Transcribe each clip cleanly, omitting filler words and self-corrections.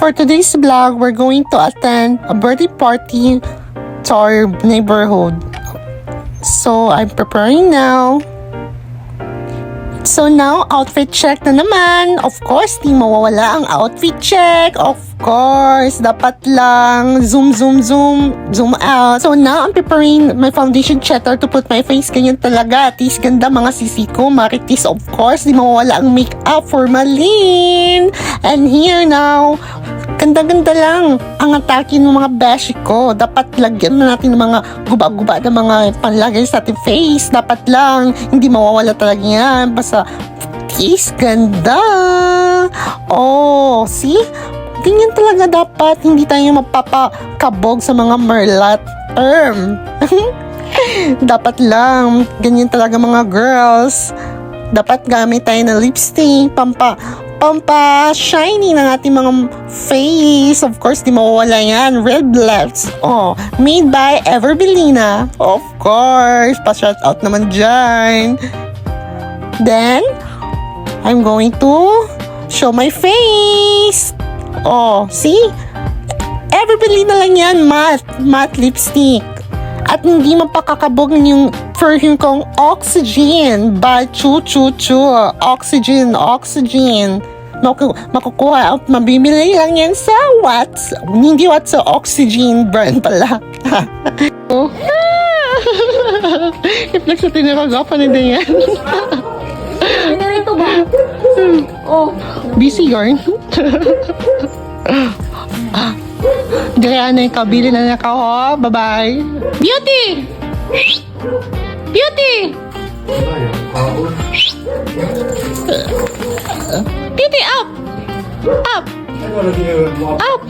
for today's vlog, we're going to attend a birthday party to our neighborhood. So, I'm preparing now. So now, outfit check na naman. Of course, di mawawala ang outfit check. Of course, dapat lang zoom out. So now, I'm preparing my foundation checker to put my face. Ganyan talaga. Atis, ganda mga sisi ko. Maritis, of course, di mawawala ang makeup for Malin. And here now, ganda-ganda lang ang atake ng mga beshi ko. Dapat lagyan na natin ng mga guba-guba na mga panlagay sa ating face. Dapat lang, hindi mawawala talaga yan. Basta, tis, ganda. Oh, see? Ganyan talaga dapat. Hindi tayo mapapakabog sa mga merlat term. Dapat lang, ganyan talaga mga girls. Dapat gamit tayo ng lipstick, pampa-shiny ng ating mga face. Of course, di mawawala yan. Red lips. Oh, made by Everbelina. Of course, pa-shout out naman dyan. Then, I'm going to show my face. Oh, see? Everbelina lang yan. Matte lipstick. At hindi mapakakabog yung perfume kong Oxygen by Chu. Oxygen. Makukuha at mabibili lang yan sa Watts. Hindi Watts, sa Oxygen brand pala. Oh. I-flex sa tinakagapan na yan. Ito ba? Oh. Busy yarn. Diyan na yung kabili na naka, ho. Bye-bye. Beauty! Beauty! Beauty, up! Up! Up!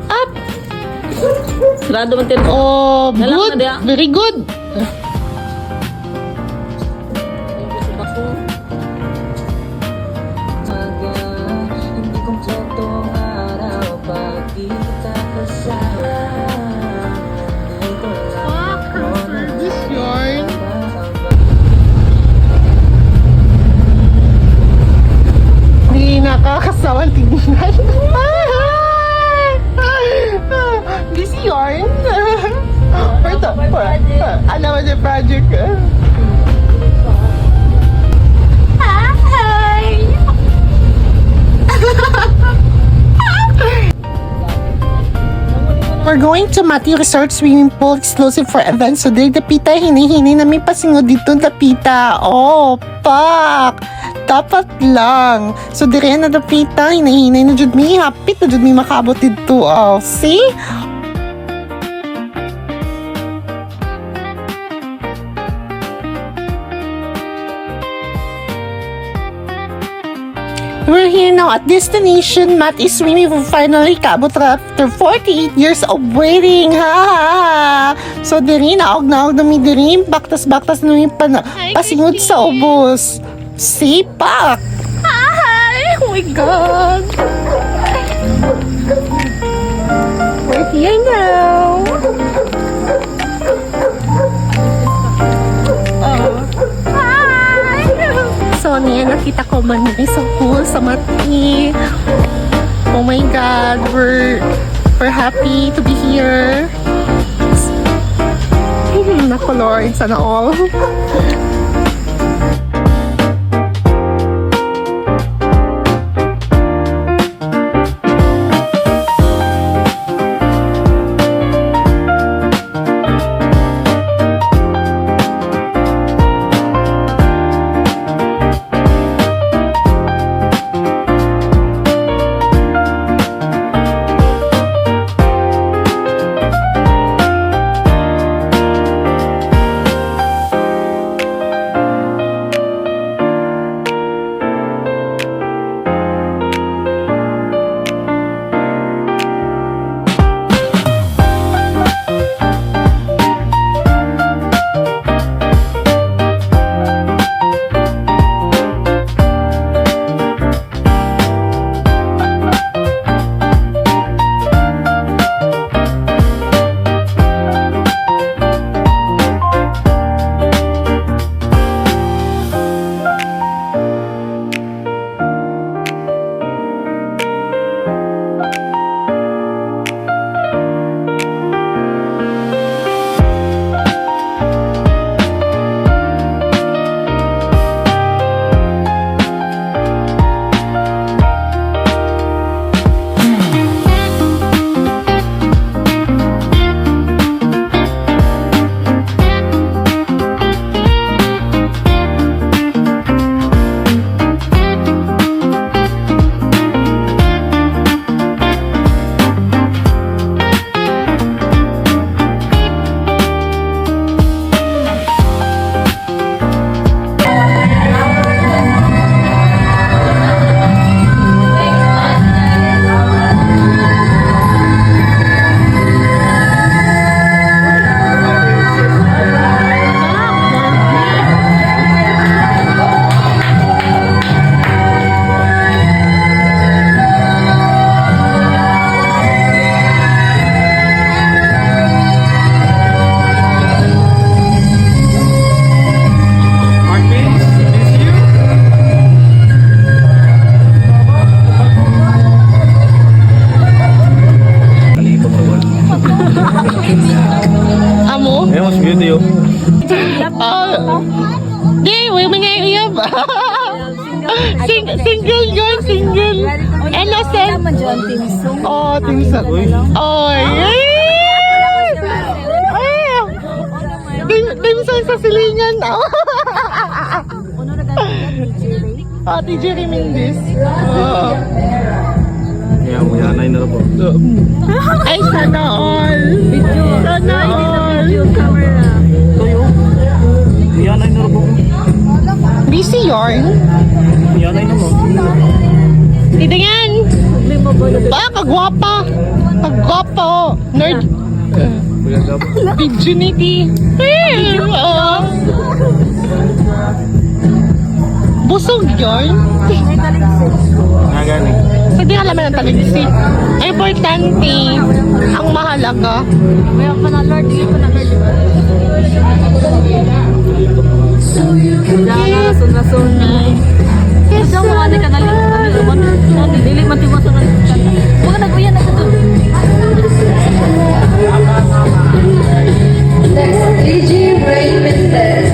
Up! Sarado man tin. Oh, Nalang good. na diya. Very good. Nakakasawang tingnan. Busy yarn. Alam mo yung project. Hi! We're going to Matthew Resort Swimming Pool exclusive for events. So, dahil Dapita, hini-hini na may pasingod dito, Dapita. Oh, pak! Dapat lang. So, dire na Dapita, hini-hini na jud mi. Happy na jud mi makabot dito. Oh, see? We're here now at destination. Matt is swimming for finally kabot after 48 years of waiting. Ha! So, diri na mi diri. Baktas na mi pasingod sa ubos. Sipak! Hi! Oh my God! We're here now. So, niya nakita ko man sa pool sa Mati. Oh my God, we're happy to be here. Naku Lord, sana all. Di, women na iyab. Single yun, single. Innocent. Oh, timsa. Oh, timsa sa silingan. TJ Remindis. Yanay na po. Ay, sana all. Sana all. Yanay na po. Busy yarn. Yanay na mo. Titingnan. Kagwapa. Kagwapa. Nerd. Virginity. Busog yarn. Nagani. Hindi alam ng taligsik. Ay, importante. Ang mahalaga. Mayroon pa na Lord, hindi pa na Lord. Diyan na, rason. Yes, Diyan mo ka kanali. Dili matiwasan na. Huwag na kuya na ito. DJ Raymondez.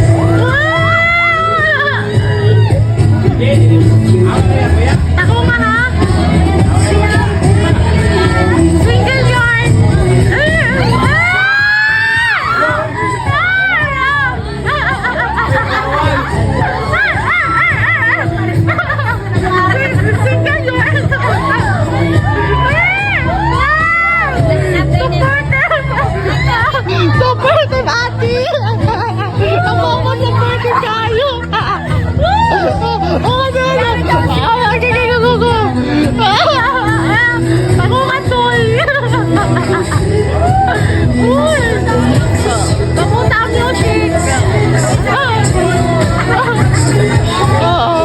Ako nga ha? Single yarn! Single yarn! Supportive ate! Ako ako supportive kayo! Oh, no! Ako nga tol! Uy! Kamuta ang music! Oo.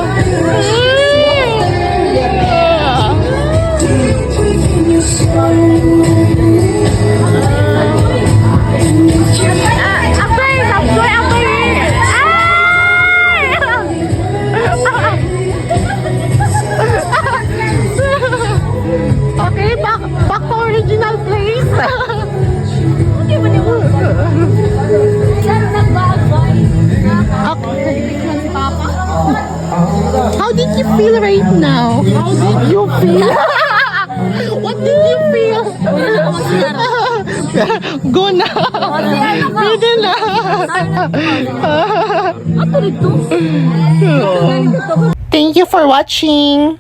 Okay, back to original place. How did you feel right now? How did you feel? What did you feel? Go na. Pwede na. Thank you for watching.